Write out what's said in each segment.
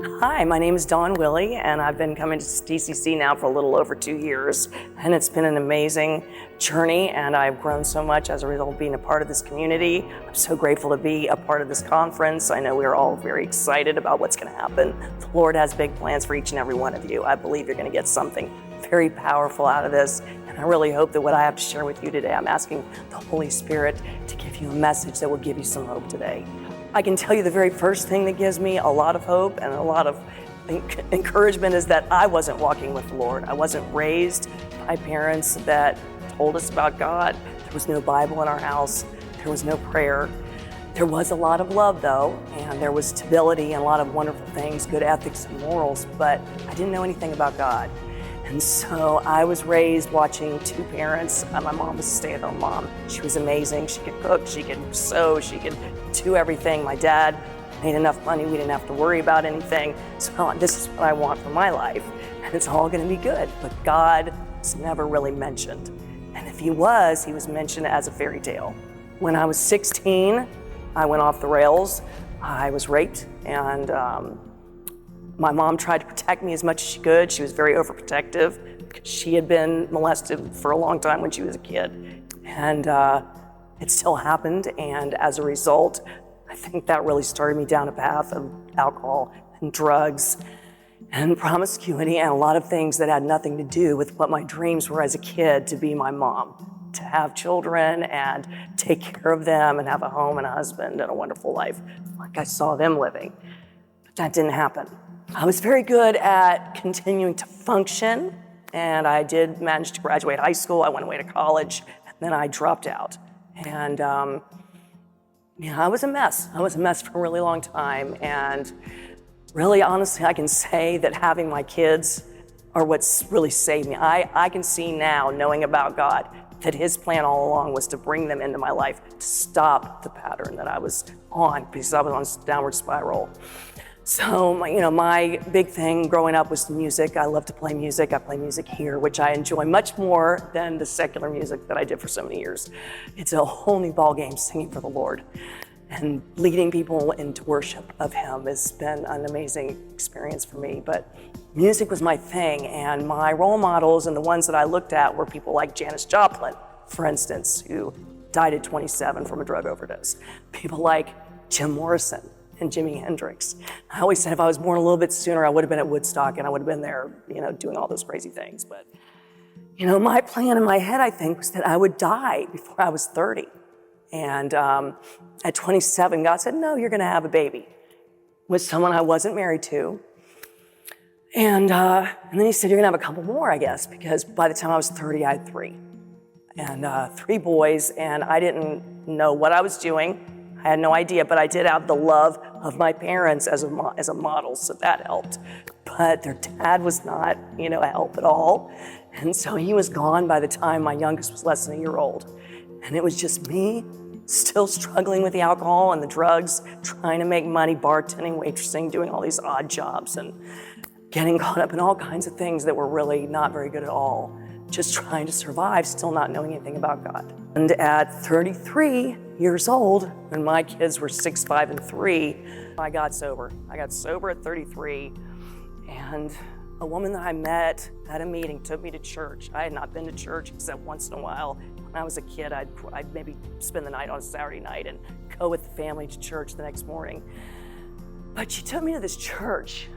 Hi, my name is Dawn Willie, and I've been coming to DCC now for a little over 2 years, and it's been an amazing journey, and I've grown so much as a result of being a part of this community. I'm so grateful to be a part of this conference. I know we are all very excited about what's going to happen. The Lord has big plans for each and every one of you. I believe you're going to get something very powerful out of this, and I really hope that what I have to share with you today, I'm asking the Holy Spirit to give you a message that will give you some hope today. I can tell you the very first thing that gives me a lot of hope and a lot of encouragement is that I wasn't walking with the Lord. I wasn't raised by parents that told us about God. There was no Bible in our house. There was no prayer. There was a lot of love though, and there was stability and a lot of wonderful things, good ethics and morals, but I didn't know anything about God. And so I was raised watching two parents. My mom was a stay-at-home mom. She was amazing. She could cook, she could sew, she could do everything. My dad made enough money, we didn't have to worry about anything. So this is what I want for my life, and it's all gonna be good. But God was never really mentioned. And if he was mentioned as a fairy tale. When I was 16, I went off the rails. I was raped, and my mom tried to protect me as much as she could. She was very overprotective because she had been molested for a long time when she was a kid. And it still happened. And as a result, I think that really started me down a path of alcohol and drugs and promiscuity and a lot of things that had nothing to do with what my dreams were as a kid to be my mom, to have children and take care of them and have a home and a husband and a wonderful life like I saw them living. But that didn't happen. I was very good at continuing to function, and I did manage to graduate high school. I went away to college, and then I dropped out. And I was a mess. I was a mess for a really long time, and really, honestly, I can say that having my kids are what's really saved me. I can see now, knowing about God, that his plan all along was to bring them into my life, to stop the pattern that I was on, because I was on a downward spiral. So, my big thing growing up was music. I love to play music. I play music here, which I enjoy much more than the secular music that I did for so many years. It's a whole new ballgame singing for the Lord. And leading people into worship of him has been an amazing experience for me. But music was my thing, and my role models and the ones that I looked at were people like Janis Joplin, for instance, who died at 27 from a drug overdose. People like Jim Morrison and Jimi Hendrix. I always said if I was born a little bit sooner, I would have been at Woodstock and I would have been there, doing all those crazy things. But, my plan in my head, I think, was that I would die before I was 30. And at 27, God said, no, you're gonna have a baby with someone I wasn't married to. And then he said, you're gonna have a couple more, I guess, because by the time I was 30, I had three. And 3 boys, and I didn't know what I was doing. I had no idea, but I did have the love of my parents as a model, so that helped. But their dad was not, a help at all. And so he was gone by the time my youngest was less than a year old. And it was just me, still struggling with the alcohol and the drugs, trying to make money, bartending, waitressing, doing all these odd jobs, and getting caught up in all kinds of things that were really not very good at all. Just trying to survive, still not knowing anything about God. And at 33 years old, when my kids were 6, 5, and 3, I got sober. I got sober at 33, and a woman that I met at a meeting took me to church. I had not been to church except once in a while. When I was a kid, I'd maybe spend the night on a Saturday night and go with the family to church the next morning. But she took me to this church.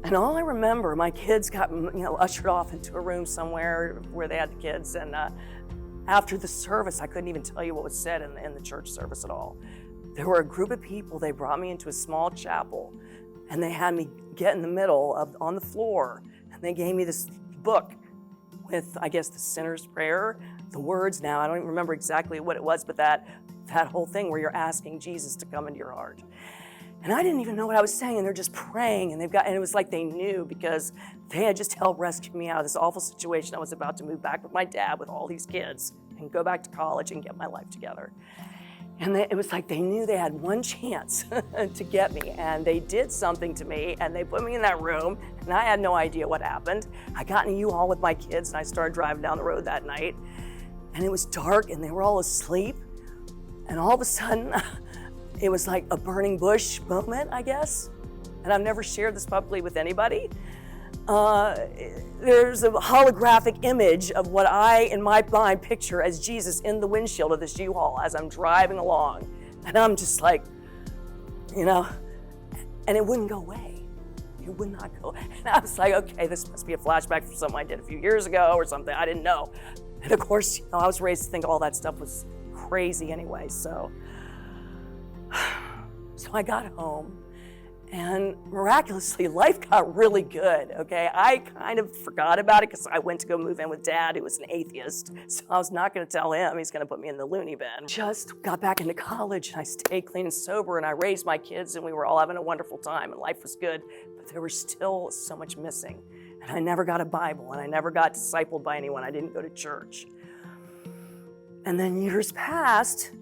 And all I remember, my kids got, ushered off into a room somewhere where they had the kids. And after the service, I couldn't even tell you what was said in the church service at all. There were a group of people. They brought me into a small chapel, and they had me get in the middle on the floor. And they gave me this book with, I guess, the sinner's prayer, the words. Now, I don't even remember exactly what it was, but that whole thing where you're asking Jesus to come into your heart. And I didn't even know what I was saying, and they're just praying, and it was like they knew, because they had just helped rescue me out of this awful situation. I was about to move back with my dad with all these kids and go back to college and get my life together. And it was like they knew they had one chance to get me, and they did something to me, and they put me in that room, and I had no idea what happened. I got in a U-Haul with my kids, and I started driving down the road that night, and it was dark, and they were all asleep, and all of a sudden, it was like a burning bush moment, I guess. and I've never shared this publicly with anybody. There's a holographic image of what I, in my mind, picture as Jesus in the windshield of this U-Haul as I'm driving along. And I'm just like, you know, and it wouldn't go away. It would not go. And I was like, okay, this must be a flashback from something I did a few years ago or something. I didn't know. And of course, you know, I was raised to think all that stuff was crazy anyway. So I got home. And miraculously, life got really good, okay? I kind of forgot about it because I went to go move in with Dad, who was an atheist. So I was not going to tell him he's going to put me in the loony bin. Just got back into college, and I stayed clean and sober, and I raised my kids, and we were all having a wonderful time, and life was good. But there was still so much missing. And I never got a Bible, and I never got discipled by anyone. I didn't go to church. And then years passed,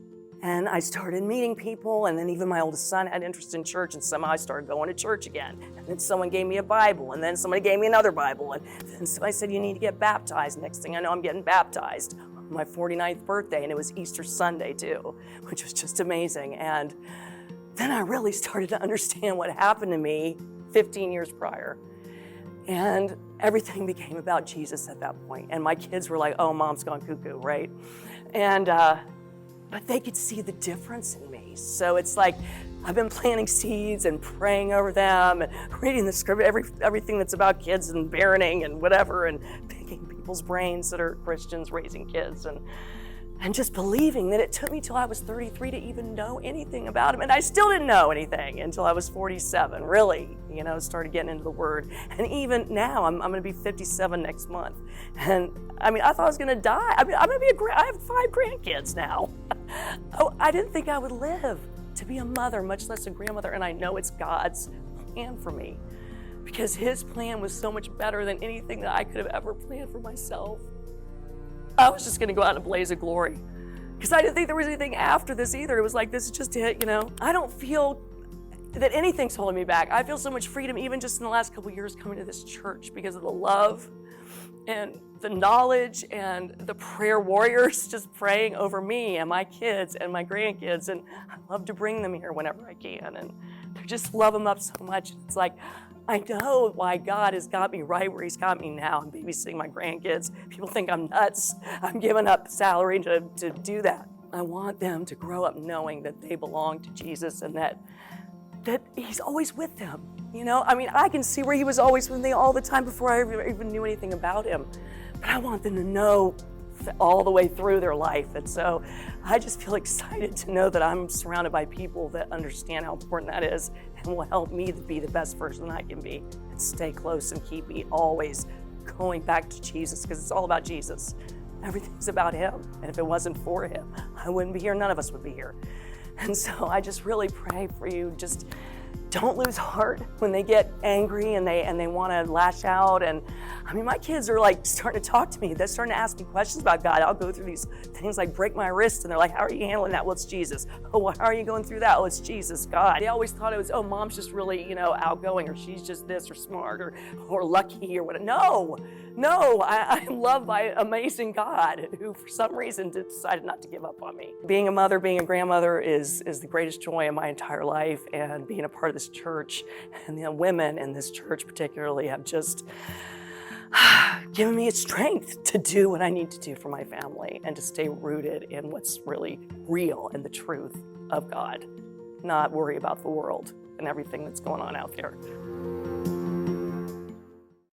and I started meeting people, and then even my oldest son had interest in church, and somehow I started going to church again. And then someone gave me a Bible, and then somebody gave me another Bible, and then somebody said, you need to get baptized. Next thing I know, I'm getting baptized on my 49th birthday, and it was Easter Sunday too, which was just amazing. And then I really started to understand what happened to me 15 years prior. And everything became about Jesus at that point. And my kids were like, oh, Mom's gone cuckoo, right? And, but they could see the difference in me. So it's like, I've been planting seeds and praying over them and reading the script, everything that's about kids and parenting and whatever, and picking people's brains that are Christians raising kids, and just believing that it took me till I was 33 to even know anything about him. And I still didn't know anything until I was 47, really, you know, started getting into the Word. And even now, I'm going to be 57 next month. And I mean, I thought I was going to die. I mean, I have 5 grandkids now. Oh, I didn't think I would live to be a mother, much less a grandmother. And I know it's God's plan for me, because His plan was so much better than anything that I could have ever planned for myself. I was just going to go out in a blaze of glory, because I didn't think there was anything after this either. It was like, this is just it, you know. I don't feel that anything's holding me back. I feel so much freedom, even just in the last couple of years coming to this church, because of the love and the knowledge and the prayer warriors just praying over me and my kids and my grandkids. And I love to bring them here whenever I can. And they just love them up so much. It's like, I know why God has got me right where He's got me now. I'm babysitting my grandkids. People think I'm nuts. I'm giving up salary to do that. I want them to grow up knowing that they belong to Jesus and that He's always with them. You know, I mean, I can see where He was always with me all the time before I even knew anything about Him. But I want them to know all the way through their life. And so I just feel excited to know that I'm surrounded by people that understand how important that is and will help me to be the best person I can be and stay close and keep me always going back to Jesus, because it's all about Jesus. Everything's about Him. And if it wasn't for Him, I wouldn't be here. None of us would be here. And so I just really pray for you. Just don't lose heart when they get angry and they want to lash out. And I mean, my kids are like starting to talk to me. They're starting to ask me questions about God. I'll go through these things like break my wrist, and they're like, how are you handling that? Well, it's Jesus. Oh, well, how are you going through that? Oh, it's Jesus, God. They always thought it was, oh, Mom's just really, you know, outgoing, or she's just this, or smart, or lucky, or whatever. No, I'm loved by an amazing God who, for some reason, decided not to give up on me. Being a mother, being a grandmother is the greatest joy in my entire life, and being a part of this church, and the women in this church particularly have just given me strength to do what I need to do for my family and to stay rooted in what's really real and the truth of God, not worry about the world and everything that's going on out there.